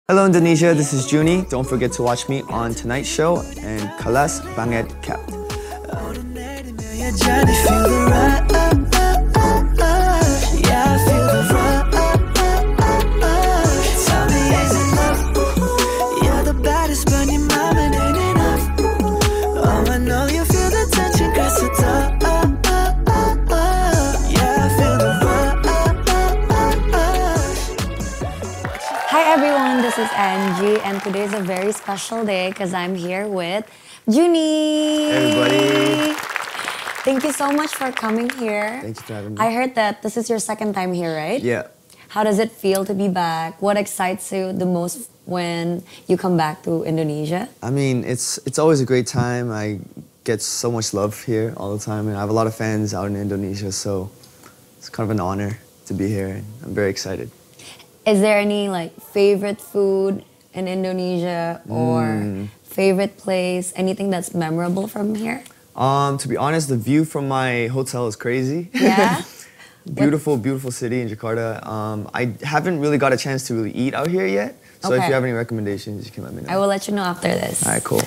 Hello Indonesia, this is JUNNY. Don't forget to watch me on Tonight's Show and Kelas Banget Kept. Hi everyone, this is Enzy and today is a very special day because I'm here with JUNNY. Hey everybody. Thank you so much for coming here. Thanks for having me. I heard that this is your second time here, right? Yeah. How does it feel to be back? What excites you the most when you come back to Indonesia? I mean, it's always a great time. I get so much love here all the time, and I have a lot of fans out in Indonesia, so it's kind of an honor to be here. I'm very excited. Is there any favorite food in Indonesia or favorite place? Anything that's memorable from here? To be honest, the view from my hotel is crazy. Yeah? Beautiful city in Jakarta. I haven't really got a chance to really eat out here yet. So if you have any recommendations, you can let me know. I will let you know after this. All right, cool.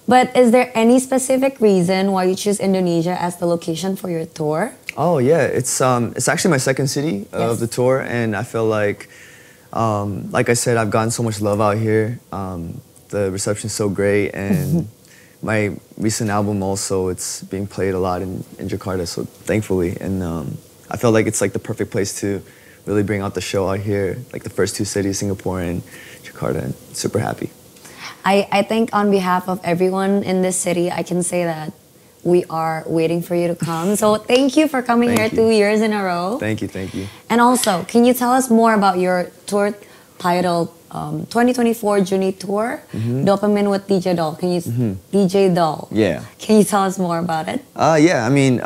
But is there any specific reason why you choose Indonesia as the location for your tour? Oh yeah, it's actually my second city of the tour, and I feel like I said, I've gotten so much love out here. The reception's so great, and my recent album also, it's being played a lot in Jakarta, so thankfully. And I felt like it's the perfect place to really bring out the show out here, the first two cities, Singapore and Jakarta, and super happy. I think on behalf of everyone in this city, I can say that we are waiting for you to come. So thank you for coming here 2 years in a row. Thank you. And also, can you tell us more about your tour titled 2024 JUNNY Tour, Dopamine with DJ Doll? Can you DJ Doll? Yeah. Can you tell us more about it? Yeah, I mean,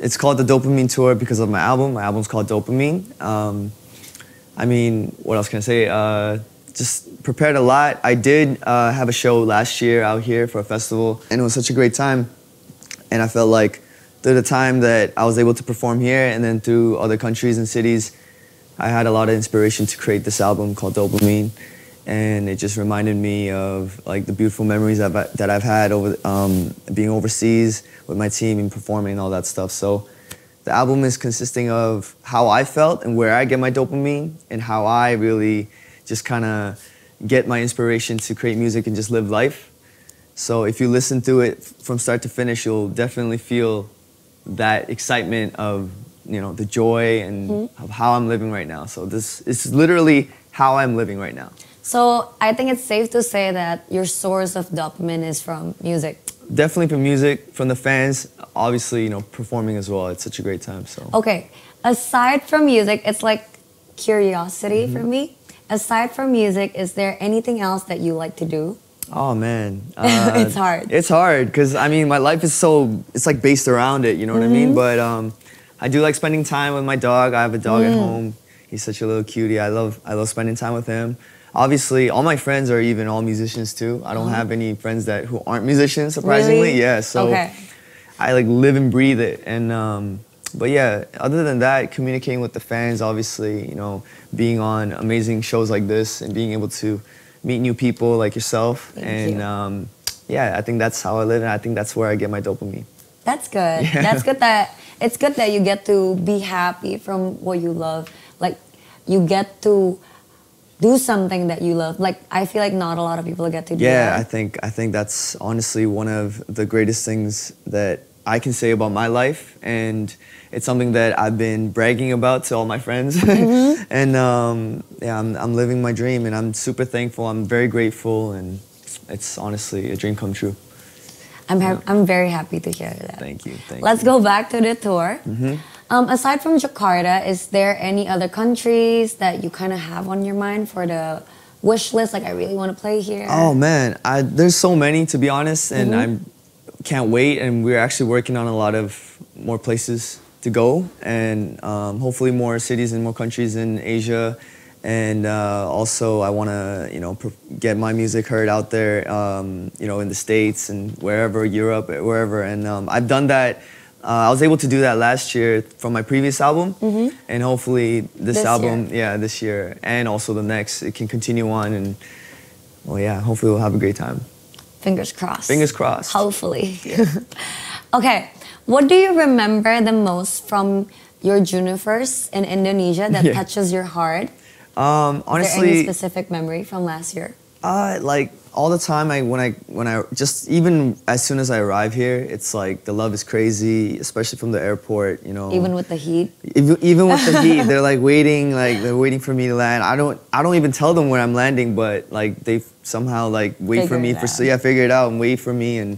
it's called the Dopamine Tour because of my album. My album's called Dopamine. I mean, what else can I say? Just prepared a lot. I did have a show last year out here for a festival, and it was such a great time. And I felt like through the time that I was able to perform here and then through other countries and cities, I had a lot of inspiration to create this album called Dopamine. And it just reminded me of the beautiful memories that I've had over being overseas with my team and performing and all that stuff. So the album is consisting of how I felt and where I get my dopamine and how I really just kind of get my inspiration to create music and just live life. So if you listen to it from start to finish, you'll definitely feel that excitement of, the joy and of how I'm living right now. So this is literally how I'm living right now. So I think it's safe to say that your source of dopamine is from music. Definitely from music, from the fans, obviously, performing as well. It's such a great time, so. Okay, aside from music, it's like curiosity for me. Aside from music, is there anything else that you like to do? Oh man, it's hard. It's hard because I mean my life is it's based around it. You know what I mean? But I do like spending time with my dog. I have a dog at home. He's such a little cutie. I love spending time with him. Obviously, all my friends are even all musicians too. I don't have any friends who aren't musicians, surprisingly. Really? Yeah, so I live and breathe it. And but yeah, other than that, communicating with the fans, obviously, being on amazing shows like this and being able to meet new people like yourself. Thank you. Yeah, I think that's how I live, and I think that's where I get my dopamine. That's good. Yeah. That's good it's good that you get to be happy from what you love. You get to do something that you love. I feel like not a lot of people get to do that. Yeah, I think that's honestly one of the greatest things that I can say about my life, and it's something that I've been bragging about to all my friends. And yeah, I'm living my dream, and I'm super thankful. I'm very grateful, and it's honestly a dream come true. I'm very happy to hear that. Thank you. Let's go back to the tour. Aside from Jakarta, is there any other countries that you kind of have on your mind for the wish list? I really want to play here. Oh man, there's so many, to be honest, and I can't wait. And we're actually working on a lot of more places to go, and hopefully more cities and more countries in Asia. And also I want to, get my music heard out there, in the States and wherever, Europe, wherever. And I've done that. I was able to do that last year from my previous album, and hopefully this album, this year, and also the next, it can continue on and well, yeah, hopefully we'll have a great time. Fingers crossed. Fingers crossed. Hopefully. Yeah. Okay, what do you remember the most from your Juniverse in Indonesia that touches your heart? Honestly, is there any specific memory from last year? Like all the time, when I just even as soon as I arrive here, it's like the love is crazy, especially from the airport. You know, Even with the heat. Even with the heat, they're waiting for me to land. I don't even tell them where I'm landing, but like they somehow wait for me figure it out and wait for me, and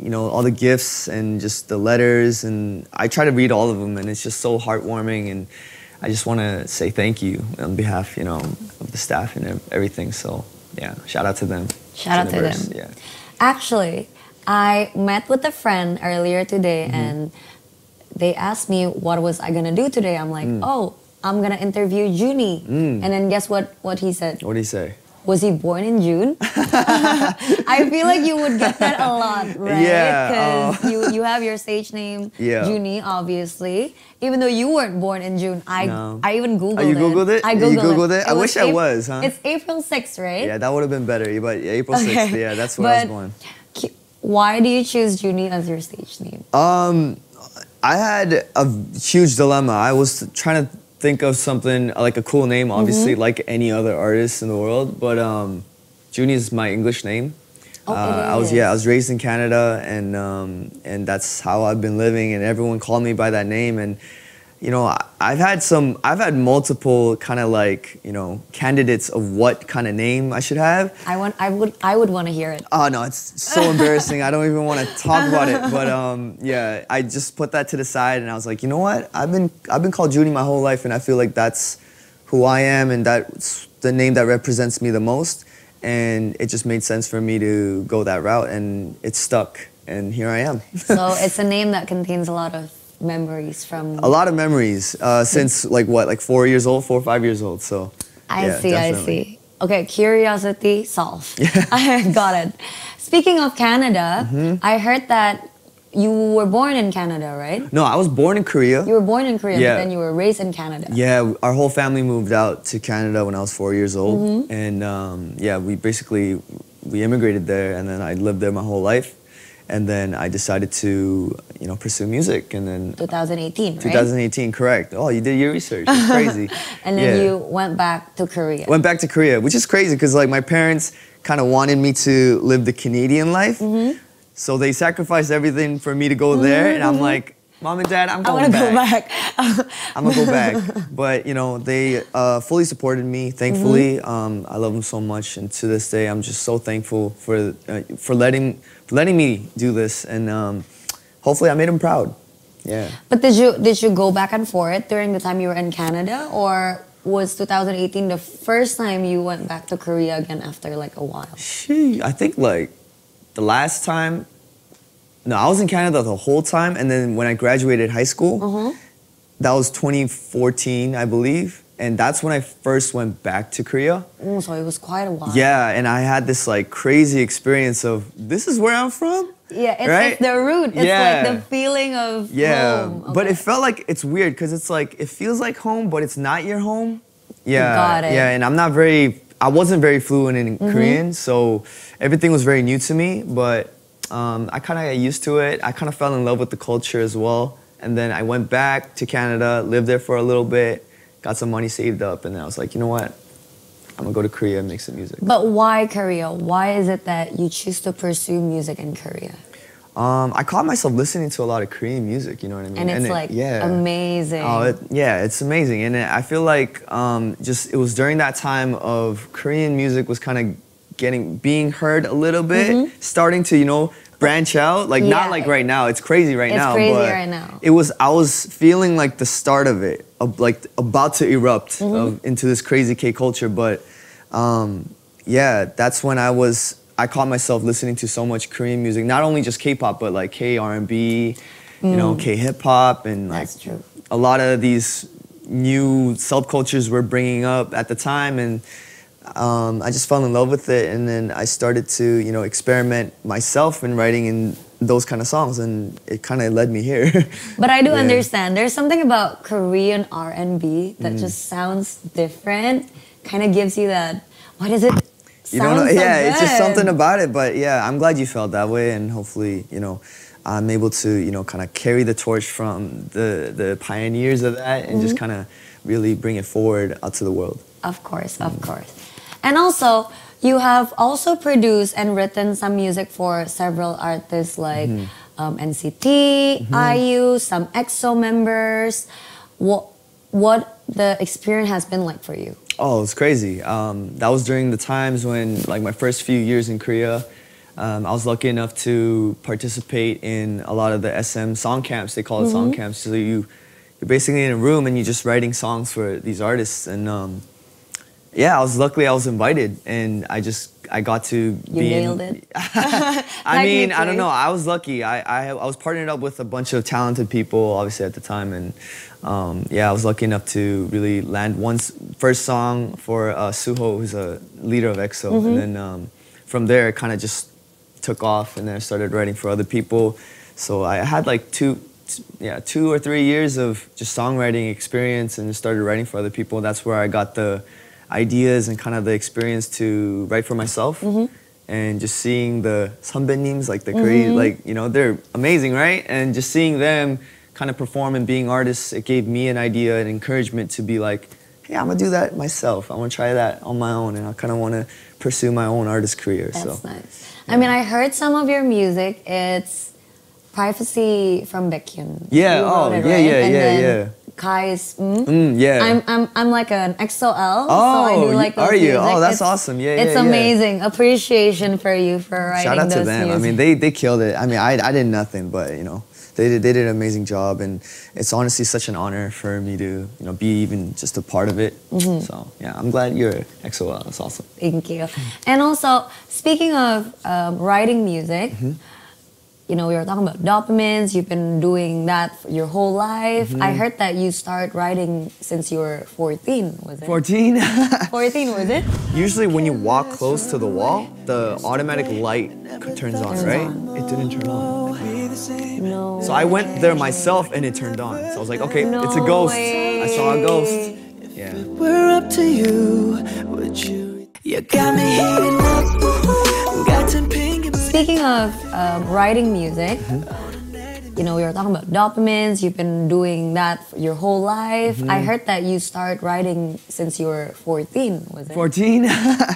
you know, all the gifts and just the letters, and I try to read all of them, and it's just so heartwarming, and I just want to say thank you on behalf, you know, of the staff and everything. So yeah, shout out to them. Shout out to them. Yeah. Actually, I met with a friend earlier today, and they asked me what was I gonna do today. I'm like, oh, I'm gonna interview JUNNY. And then guess what he said? What did he say? Was he born in June? I feel like you would get that a lot, right? Yeah. Because you have your stage name, JUNNY, obviously. Even though you weren't born in June, I even Googled it. You Googled it? I Googled you Googled it? I wish I April, was, huh? It's April 6th, right? Yeah, that would have been better. But April 6th, yeah, that's when I was born. Why do you choose JUNNY as your stage name? I had a huge dilemma. I was trying to think of something like a cool name, obviously, like any other artist in the world. But JUNNY is my English name. I was raised in Canada, and that's how I've been living. And everyone called me by that name. And you know, I've had multiple kind of candidates of what kind of name I should have. I would want to hear it. Oh no, it's so embarrassing. I don't even want to talk about it. But yeah, I just put that to the side, and I was like, you know what? I've been called JUNNY my whole life, and I feel like that's who I am, and that's the name that represents me the most. And it just made sense for me to go that route, and it stuck, and here I am. So it's a name that contains a lot of memories from... A lot of memories since 4 or 5 years old. So I see. Okay, curiosity solved. I got it. Speaking of Canada, I heard that you were born in Canada, right? No, I was born in Korea. You were born in Korea, but then you were raised in Canada. Yeah, our whole family moved out to Canada when I was 4 years old. And yeah, we immigrated there, and then I lived there my whole life. And then I decided to, you know, pursue music, and then 2018, right? 2018, correct. Oh, you did your research. It's crazy. And then you went back to Korea. Went back to Korea, which is crazy because my parents kind of wanted me to live the Canadian life. So they sacrificed everything for me to go there, and I'm like, Mom and Dad, I'm going back. I'm gonna go back. But you know, they fully supported me, thankfully. I love them so much, and to this day, I'm just so thankful for letting me do this, and hopefully I made them proud. Yeah. But did you go back and forth during the time you were in Canada, or was 2018 the first time you went back to Korea again after like a while? I think the last time. No, I was in Canada the whole time, and then when I graduated high school, that was 2014, I believe, and that's when I first went back to Korea. So it was quite a while. Yeah, and I had this crazy experience of, this is where I'm from? Yeah, it's the root. It's like the feeling of home. Okay. But it felt like, it's weird, because it's it feels like home, but it's not your home. Yeah, got it. Yeah, and I wasn't very fluent in Korean, so everything was very new to me, but I kind of got used to it. I kind of fell in love with the culture as well. And then I went back to Canada, lived there for a little bit, got some money saved up, and then I was like, you know what? I'm gonna go to Korea and make some music. But why Korea? Why is it that you choose to pursue music in Korea? I caught myself listening to a lot of Korean music, you know what I mean? And it's amazing. Oh, it's amazing. And I feel like it was during that time of Korean music was kind of being heard a little bit, starting to, you know, branch out, not like right now. It's crazy right now. It's crazy right now. I was feeling like the start of it, about to erupt into this crazy K culture. But yeah, that's when I caught myself listening to so much Korean music, not only just K-pop, but K R&B, you know, K hip hop, and that's true. A lot of these new subcultures were bringing up at the time, and I just fell in love with it, and then I started to, you know, experiment myself in writing in those kind of songs, and it kind of led me here. But I do understand. There's something about Korean R&B that just sounds different, kind of gives you that, what is it? you don't know. Sounds so Yeah, it's just good. something about it. But yeah, I'm glad you felt that way, and hopefully, I'm able to, kind of carry the torch from the pioneers of that, and just kind of really bring it forward out to the world. Of course, of course. And also, you have also produced and written some music for several artists like NCT, IU, some EXO members. What the experience has been like for you? Oh, it's crazy. That was during the times when, like, my first few years in Korea, I was lucky enough to participate in a lot of the SM song camps. They call it song camps. So you're basically in a room and you're just writing songs for these artists. And yeah, I was invited, and I got to be nailed it. I mean, I don't know. I was lucky. I was partnered up with a bunch of talented people, obviously at the time, and yeah, I was lucky enough to really land first song for Suho, who's a leader of EXO, and then from there it kind of just took off, and then I started writing for other people. So I had like 2 or 3 years of just songwriting experience, and started writing for other people. That's where I got the ideas and kind of the experience to write for myself, and just seeing the 선배님s, like the Korean, like, they're amazing, right? And just seeing them kind of perform and being artists, it gave me an idea and encouragement to be like, hey, I'm gonna do that myself. I want to try that on my own, and I kind of want to pursue my own artist career. That's nice. Yeah. I mean, I heard some of your music. It's Privacy from Baekhyun. Yeah. Oh, it, yeah, right? yeah. Kai's yeah. I'm like an XOL, so Oh, I do like those are you? music. Oh, that's awesome. Yeah, it's amazing. Appreciation for you for writing Shout out those to them. music. I mean, they killed it. I mean, I did nothing, but they did an amazing job, and it's honestly such an honor for me to be even just a part of it. So yeah, I'm glad you're XOL. That's awesome. Thank you. And also, speaking of writing music. We were talking about dopamines. You've been doing that for your whole life. I heard that you started writing since you were 14, was it? 14? 14, was it? Usually when you walk close to the wall, the automatic light turns on, right? It didn't turn on. No. So I went there myself and it turned on. So I was like, okay, it's a ghost. I saw a ghost. Yeah. We're up to you. You got me heating up. Got some pink. Speaking of writing music, we were talking about dopamines. You've been doing that for your whole life. I heard that you started writing since you were 14, was it? 14?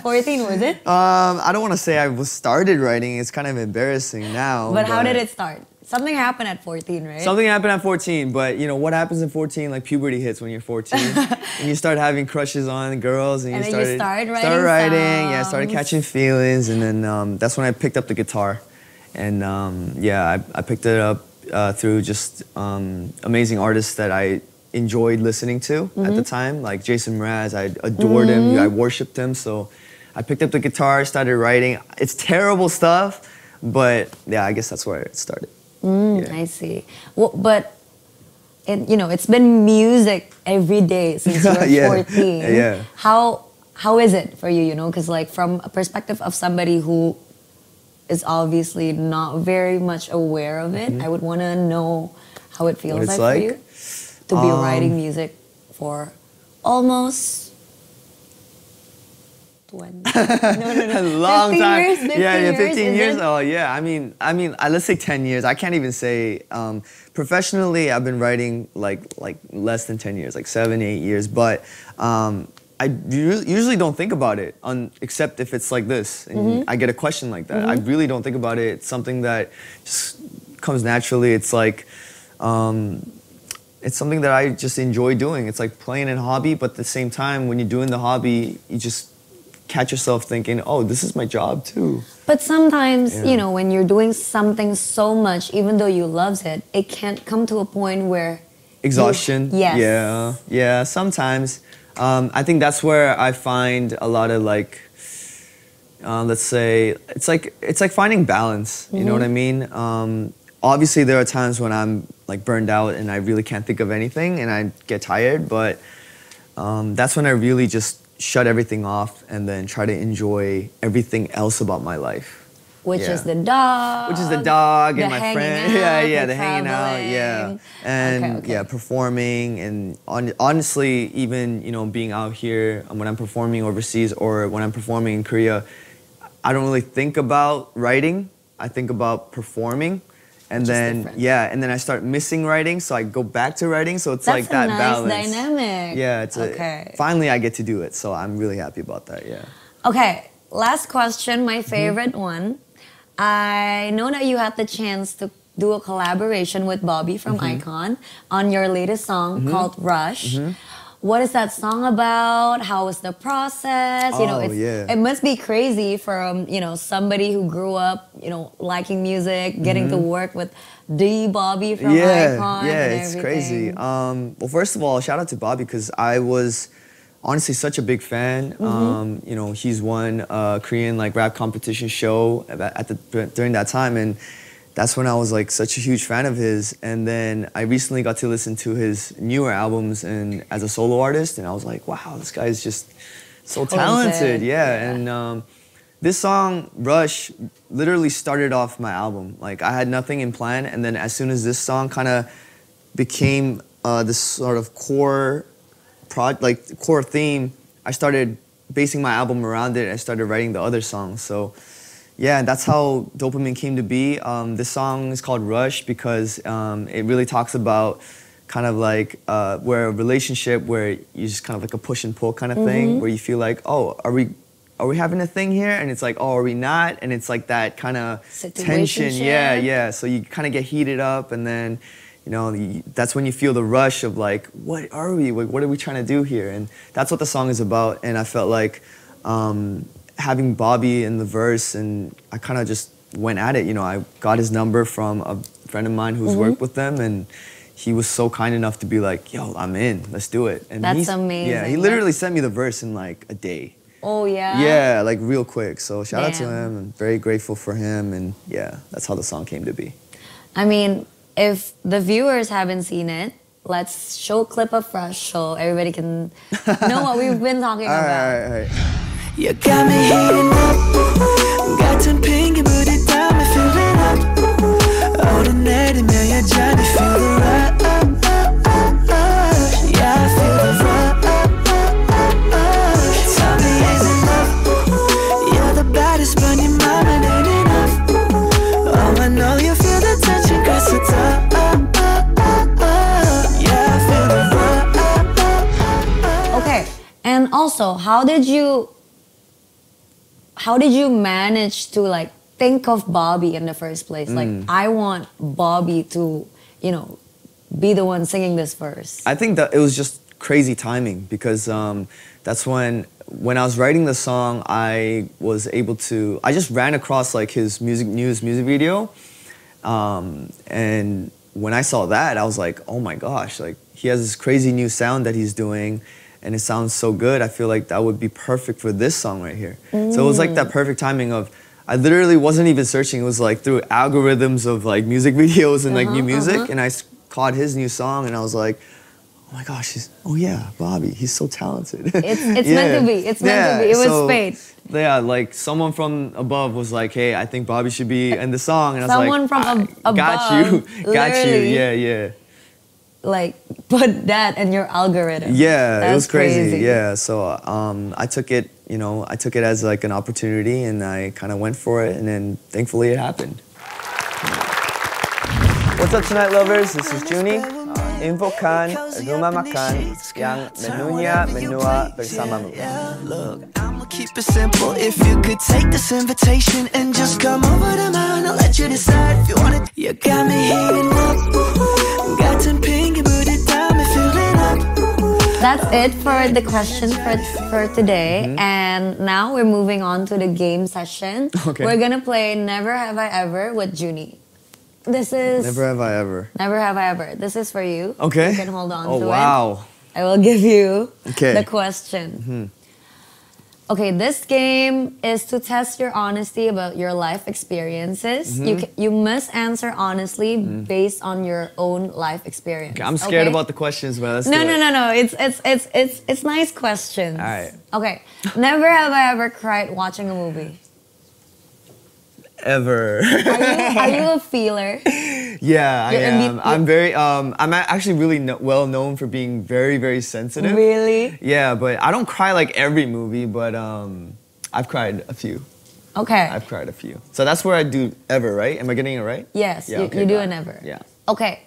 14, was it? I don't want to say I started writing. It's kind of embarrassing now. But how did it start? Something happened at 14, right? Something happened at 14, but what happens at 14? Like puberty hits when you're 14, and you start having crushes on girls, and you started writing. Yeah, started catching feelings, and then that's when I picked up the guitar, and yeah, I picked it up through just amazing artists that I enjoyed listening to at the time, like Jason Mraz. I adored him. I worshipped him. So I picked up the guitar, started writing. It's terrible stuff, but yeah, I guess that's where it started. Yeah. I see. Well, but it's been music every day since you were 14. Yeah. How is it for you? Because like from a perspective of somebody who is obviously not very much aware of it, I would want to know how it feels like for you to be writing music for almost 20. No. Long time. 15 years, 15 years. It? Oh yeah. I mean, let's say 10 years. I can't even say professionally. I've been writing like less than 10 years, like 7, 8 years. But I usually don't think about it, except if it's like this, and I get a question like that. I really don't think about it. It's something that just comes naturally. It's like. It's something that I just enjoy doing. It's like playing a hobby, but at the same time, when you're doing the hobby, you just catch yourself thinking, oh, this is my job too. But sometimes, when you're doing something so much, even though you love it, it can't come to a point where... Exhaustion. Yes. Yeah, sometimes. I think that's where I find a lot of like, let's say, it's like finding balance, you know what I mean? Obviously, there are times when I'm like burned out and I really can't think of anything and I get tired, but that's when I really just shut everything off and then try to enjoy everything else about my life. Which Yeah. is the dog. Which is the dog the and my hanging friend. out, Yeah, the the hanging out. traveling. Yeah, and Okay. yeah, performing and honestly, even being out here when I'm performing overseas or when I'm performing in Korea, I don't really think about writing. I think about performing. And Which is then different. and then I start missing writing, so I go back to writing. So it's That's like that a nice balance. dynamic. Yeah, it's okay. Finally I get to do it, so I'm really happy about that. Yeah. Okay, last question, my Mm-hmm. favorite one. I know that you had the chance to do a collaboration with Bobby from Mm-hmm. Icon on your latest song called Rush. What is that song about? How was the process? Oh, yeah. It must be crazy from, somebody who grew up, liking music, getting to work with the Bobby from Icon Yeah, and it's crazy. everything. Well, first of all, shout out to Bobby because I was honestly such a big fan. He's won a Korean rap competition show during that time, and that's when I was such a huge fan of his. And then I recently got to listen to his newer albums and as a solo artist, and I was like, wow, this guy is just so talented. Yeah. And this song, Rush, literally started off my album. I had nothing in plan, and then as soon as this song kind of became this sort of core theme, I started basing my album around it. I started writing the other songs. So yeah, that's how Dopamine came to be. This song is called Rush because it really talks about kind of where a relationship where you just kind of a push and pull kind of thing, where you feel like, oh, are we having a thing here? And it's like, oh, are we not? And it's like that kind of tension. Yeah. So you kind of get heated up, and then that's when you feel the rush of what are we? What are we trying to do here? And that's what the song is about. And I felt like having Bobby in the verse, and I kind of just went at it. I got his number from a friend of mine who's worked with them, and he was so kind enough to be like, yo, I'm in, let's do it. And That's amazing. Yeah, he literally sent me the verse in a day. Oh, yeah? Yeah, real quick. So shout out to Damn. him. I'm very grateful for him, and yeah, that's how the song came to be. I mean, if the viewers haven't seen it, let's show a clip of Rush so everybody can know what we've been talking about. All right. You got me heating up 같은 핑계 부딪 땀에 feeling up 오르내리며 여전히 feel the rush Yeah, I feel the rush Tell me is it love You're the baddest but your mama ain't enough Oh, I know you feel the tension cause it's up Yeah, I feel the rush Okay, and also, how did you manage to think of Bobby in the first place? I want Bobby to, be the one singing this verse. I think that it was just crazy timing because that's when I was writing the song, I just ran across his music video, and when I saw that, I was like, oh my gosh, he has this crazy new sound that he's doing. And it sounds so good. I feel like that would be perfect for this song right here. So it was that perfect timing of, I literally wasn't even searching. It was through algorithms of music videos and new music. And I caught his new song and I was like, oh my gosh, Bobby, he's so talented. It's meant to be. It's meant to be. It was fate. Yeah, someone from above was like, hey, I think Bobby should be in the song. And I was Someone from above. Got you. Literally. Yeah. Put that in your algorithm. Yeah, That's it was crazy. Yeah, so I took it, as an opportunity, and I kind of went for it, and then thankfully it happened. What's up tonight, lovers? This is JUNNY. Infokan rumah makan yang menunya menua bersamamu. Look, I'ma keep it simple. If you could take this invitation and just come over to mine, I'll let you decide if you want it. You got me heating up. 같은 핑계 부딪 땀에 feeling up. That's it for the questions for today. And now we're moving on to the game session. Okay. We're gonna play Never Have I Ever with JUNNY. This is Never have I ever. Never Have I Ever. This is for you. Okay. You can hold on to it. Oh, wow. I will give you Okay. the question. Okay, this game is to test your honesty about your life experiences. You must answer honestly based on your own life experience. Okay, I'm scared about the questions, but let's do No. it. It's nice questions. All right. Okay. Never have I ever cried watching a movie. ever. Are you a feeler? Yeah, I You're am. I'm very. I'm actually really well known for being very, very sensitive. Really? Yeah, but I don't cry like every movie, but I've cried a few. Okay. I've cried a few. So that's where I do ever, right? Am I getting it right? Yes, Yeah, okay, you do got an it. ever. Yeah. Okay.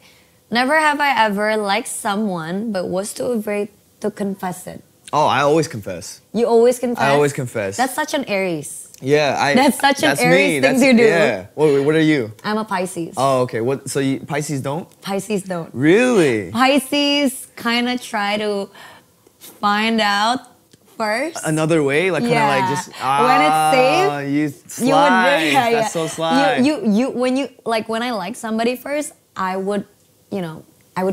Never have I ever liked someone but was too afraid to confess it. Oh, I always confess. You always confess? I always confess. That's such an Aries. Yeah, That's such an Aries thing to do. Yeah. What are you? I'm a Pisces. Oh, okay. So Pisces don't? Pisces don't. Really? Pisces kind of try to find out first. Another way, like kind of like just when it's safe, you slide. That's so sly. When I like somebody first, I would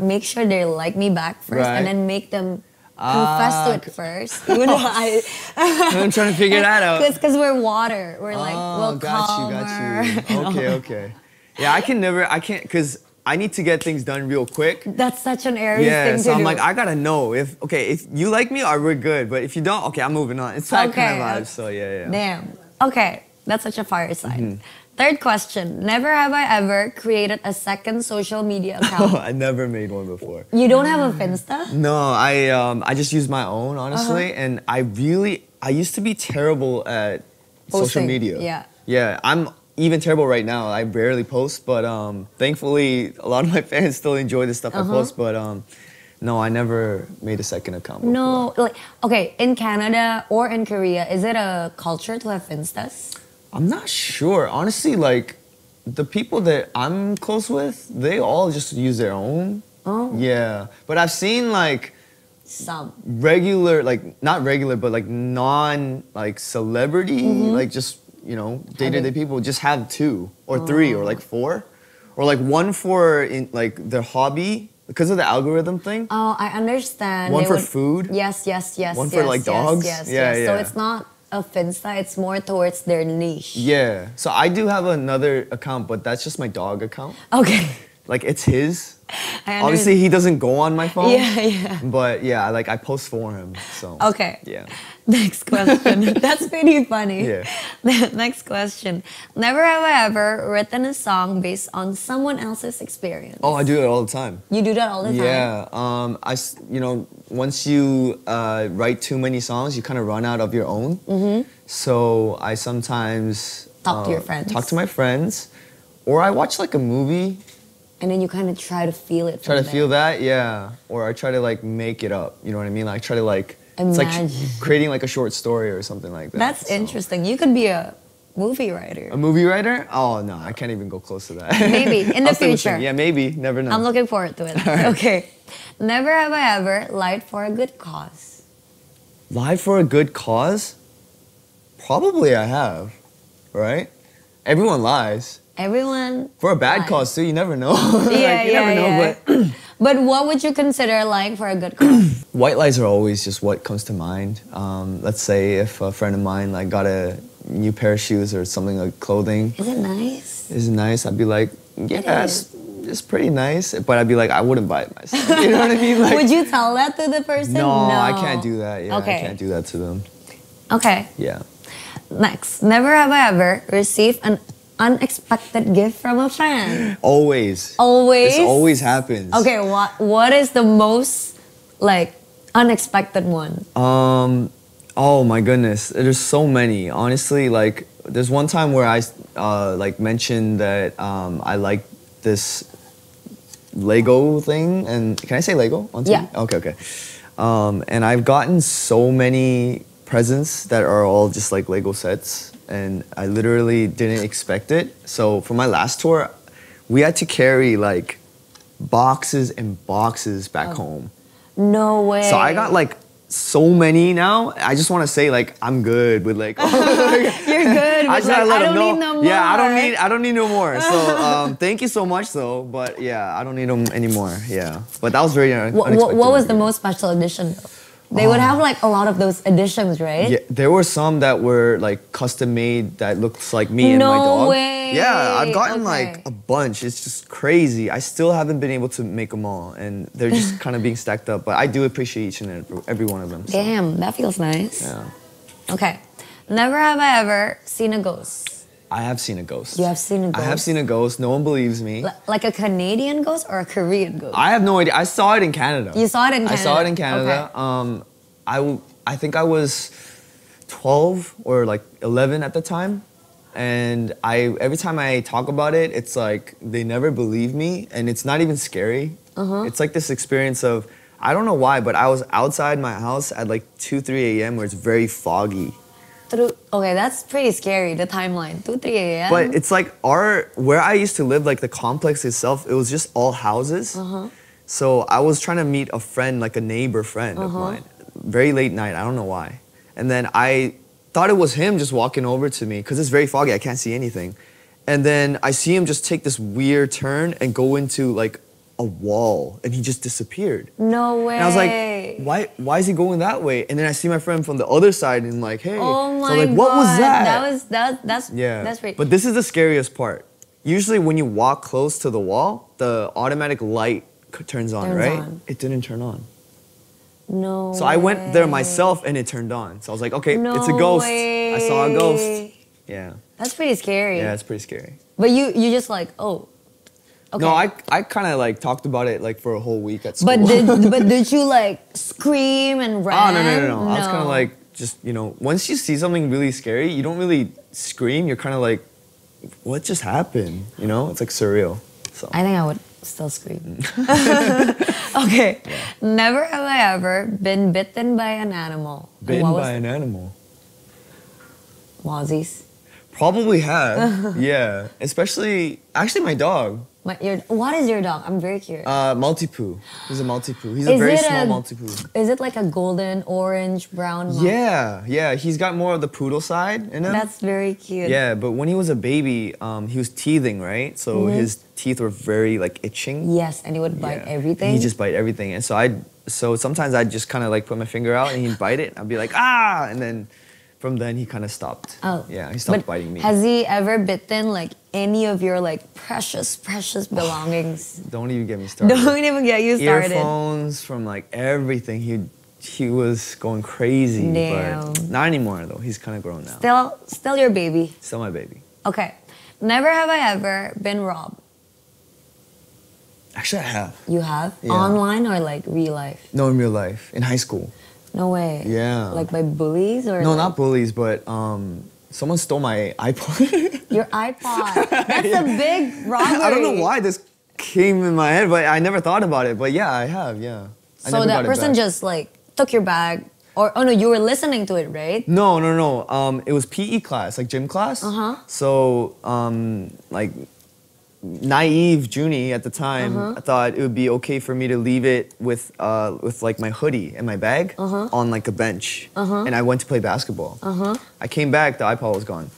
make sure they like me back first, Right. and then make them confess to it first. Even though I'm trying to figure that out. Because we're water. We're like, we'll got you. Okay. Yeah, I can't, because I need to get things done real quick. That's such an Aries Yeah, thing so to I'm do. like, I gotta know if you like me, we're good. But if you don't, okay, I'm moving on. It's that kind of vibe, so yeah. Damn. Okay, that's such a fire sign. Third question. Never have I ever created a second social media account. I never made one before. You don't have a Finsta? No, I just use my own, honestly. And I used to be terrible at social Posting, media. yeah. Yeah, I'm even terrible right now. I barely post, but thankfully a lot of my fans still enjoy the stuff I post. But no, I never made a second account before. No, okay, in Canada or in Korea, is it a culture to have Finstas? I'm not sure. Honestly, like the people that I'm close with, they all just use their own. Oh. Yeah. But I've seen like Some. regular, like not regular, but like non like celebrity, like just, day-to-day people just have 2 or 3 or like 4. Or like one for in like their hobby because of the algorithm thing. Oh, I understand. One for food. Yes. One for like dogs. Yes. Yeah. So it's not a Finsta, it's more towards their niche. Yeah. So I do have another account, but that's just my dog account. Okay. Like it's his. I Obviously, he doesn't go on my phone. Yeah. But yeah, like I post for him. So. Okay. Yeah. Next question. That's pretty funny. Yeah. Next question. Never have I ever written a song based on someone else's experience. Oh, I do it all the time. You do that all the time? Yeah. Once you write too many songs, you kind of run out of your own. So I sometimes Talk to your friends. Talk to my friends, or I watch like a movie. And then you kind of try to feel it. Try to feel that, yeah. Or I try to like make it up. You know what I mean? Like try to like it's like creating like a short story or something like that. That's interesting. You could be a movie writer. A movie writer? Oh no, I can't even go close to that. Maybe in the I'll stick with future. singing. Yeah, maybe. Never know. I'm looking forward to it. Okay. Never have I ever lied for a good cause. Lied for a good cause? Probably I have. Right? Everyone lies. Everyone. For a bad lies. cause too, you never know. Yeah, you never know, but But what would you consider lying for a good cause? white lies are always just what comes to mind. Let's say if a friend of mine like got a new pair of shoes or something like clothing. Is it nice? Is it nice? I'd be like, yeah, it's pretty nice. But I'd be like, I wouldn't buy it myself. You know what I mean? Like, Would you tell that to the person? no, I can't do that. Yeah, Okay. I can't do that to them. Okay. Yeah. Next. Never have I ever received an unexpected gift from a fan. Always. Always? This always happens. Okay, what is the most like unexpected one? Oh my goodness, there's so many. Honestly, like there's one time where I like mentioned that I like this Lego thing, and can I say Lego on TV? Yeah. Okay. And I've gotten so many presents that are all just like Lego sets, and I literally didn't expect it. So for my last tour, we had to carry like boxes and boxes back home. No way. So I got like so many now. I just want to say like I'm good with like. You're good. I just gotta let them know. Need no more. Yeah, I don't need no more. So thank you so much though. But yeah, I don't need them anymore. Yeah, but that was very unexpected. What was the most special edition though? They would have like a lot of those editions, right? Yeah, there were some that were like custom made that looks like me and my dog. No way. Yeah, I've gotten Okay. like a bunch. It's just crazy. I still haven't been able to make them all, and they're just kind of being stacked up. But I do appreciate each and every one of them. So. Damn, that feels nice. Yeah. Okay. Never have I ever seen a ghost. I have seen a ghost. You have seen a ghost? I have seen a ghost. No one believes me. Like a Canadian ghost or a Korean ghost? I have no idea. I saw it in Canada. You saw it in Canada? I saw it in Canada. Okay. I think I was 12 or like 11 at the time. And every time I talk about it, it's like they never believe me, and it's not even scary. It's like this experience of, I don't know why, but I was outside my house at like 2, 3 a.m. where it's very foggy. Okay, that's pretty scary, the timeline, 2, 3 a.m. But it's like where I used to live, like the complex itself, it was just all houses. So I was trying to meet a friend, like a neighbor friend of mine, very late night, I don't know why. And then I thought it was him just walking over to me, because it's very foggy, I can't see anything. And then I see him just take this weird turn and go into like a wall, and he just disappeared. No way. And I was like, why is he going that way? And then I see my friend from the other side, and I'm like, hey. Oh my so like, what was that? That's great. But this is the scariest part. Usually when you walk close to the wall, the automatic light turns on, right? It didn't turn on. No So I went there myself, and it turned on. So I was like, okay, it's a ghost. Way. I saw a ghost. Yeah. That's pretty scary. Yeah, it's pretty scary. But you just like, oh. Okay. No, I kind of like talked about it like for a whole week at school. But did you like scream and run? Oh, no. I was kind of like, just, you know, once you see something really scary, you don't really scream. You're kind of like, what just happened? You know, it's like surreal. So I think I would still scream. Okay. Yeah. Never have I ever been bitten by an animal. Bitten by an animal? Mozzies. Probably have. Yeah. Especially, actually my dog. What is your dog? I'm very curious. Maltipoo. He's a Maltipoo. He's a very small Maltipoo. Is it like a golden, orange, brown Maltipoo? Yeah. He's got more of the poodle side in him. That's very cute. Yeah, but when he was a baby, he was teething, right? So his teeth were very like itching. Yes, and he would bite everything. He just bite everything, and so sometimes I'd just kind of like put my finger out, and he'd bite it. And I'd be like, ah, and then from then he kind of stopped. Oh, yeah, he stopped biting me. Has he ever bitten like any of your like precious belongings? Don't even get me started. Don't even get you started. Earphones, from like everything. He was going crazy. Damn. But not anymore though. He's kind of grown now. Still your baby. Still my baby. Okay. Never have I ever been robbed. Actually, I have. You have? Yeah. Online or like real life? No, in real life. In high school. No way. Yeah. Like by bullies or? No, like... not bullies, but someone stole my iPod. Your iPod. That's a big robbery. I don't know why this came in my head, but I never thought about it. But yeah, I have, yeah. So that person just like took your bag, or oh no, you were listening to it, right? No. It was PE class, like gym class. So like naive JUNNY at the time, I thought it would be okay for me to leave it with like my hoodie and my bag on like a bench, and I went to play basketball. I came back, the iPod was gone.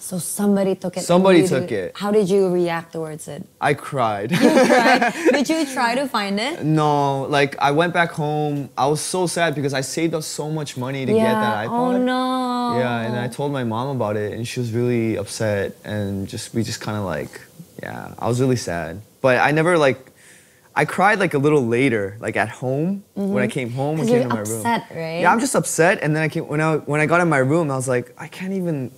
So somebody took it. Somebody took it. How did you react towards it? I cried. You cried? Did you try to find it? No, like I went back home. I was so sad because I saved up so much money to get that iPod. Oh no. Yeah, and I told my mom about it, and she was really upset, and we just kind of like, yeah, I was really sad. But I never like, I cried like a little later, like at home when I came home and came to my room. You're upset, right? Yeah, I'm just upset, and then when I got in my room, I was like, I can't even.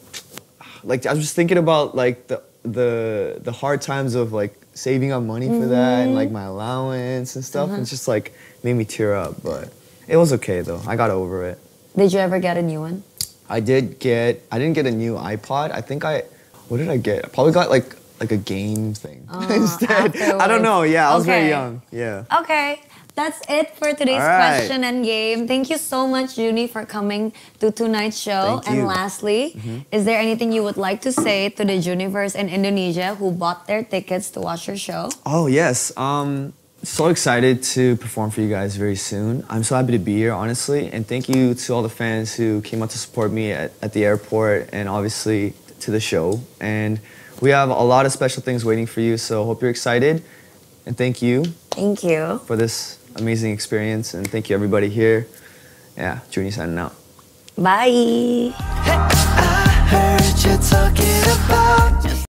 Like I was just thinking about like the hard times of like saving up money for that and like my allowance and stuff. It's just like made me tear up, but it was okay though. I got over it. Did you ever get a new one? I didn't get a new iPod. I think what did I get? I probably got like a game thing instead. Afterwards. I don't know. Yeah, I was very young. Yeah. Okay. That's it for today's question and game. Thank you so much, JUNNY, for coming to tonight's show. Thank you. And lastly, is there anything you would like to say to the JUNNYverse in Indonesia who bought their tickets to watch your show? Oh, yes. So excited to perform for you guys very soon. I'm so happy to be here, honestly. And thank you to all the fans who came out to support me at the airport and obviously to the show. And we have a lot of special things waiting for you, so hope you're excited. And thank you. Thank you. For this amazing experience, and thank you everybody here. Yeah, JUNNY signing out. Bye. Hey, I heard you talking about